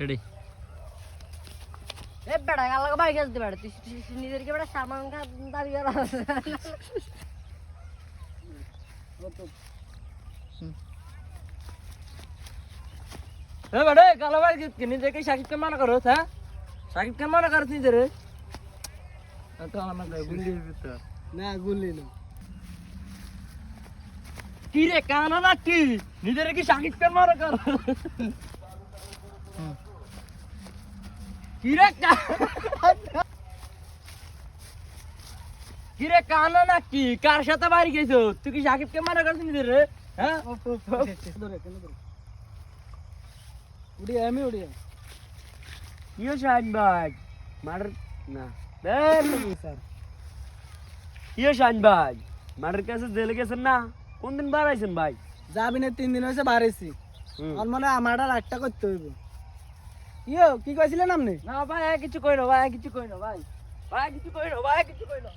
Ready এ বেটা আলাদা bike আসতে বেটা তুই নিজেরকে বেটা সামান খা দাবি করা এ বেটা কালো ভাই কি নিজেকে সাকিবকে মানা করো হ্যাঁ সাকিবকে মানা করছ নিজে রে তো আমার গুলি দিতে না গুলি না কি রে কানা না কি নিজের কি সাকিবকে মানা কর কি রে কি রে কানা না কি কার সাথে বাড়ি গেছো তুই কি সাকিবকে মানা করছিস নিজের রে হ্যাঁ ধরে কেন ধরে উড়িয়া আমি উড়িয়া ইয়ে শাহিন ভাই মার না স্যার ইয়ে শাহিন ভাই মারের কাছে জেলে গেছেন না কোন দিন বাড়াইছেন ভাই যাবি না 3 দিন হয়েছে বাড়াইছি হুম। আর মানে আমারটা রাগটা করতে হইব ইয়ো কি কইছিলেন আপনি না ভাই কিছু কই না ভাই কিছু কই না ভাই কিছু কই না ভাই কিছু কই না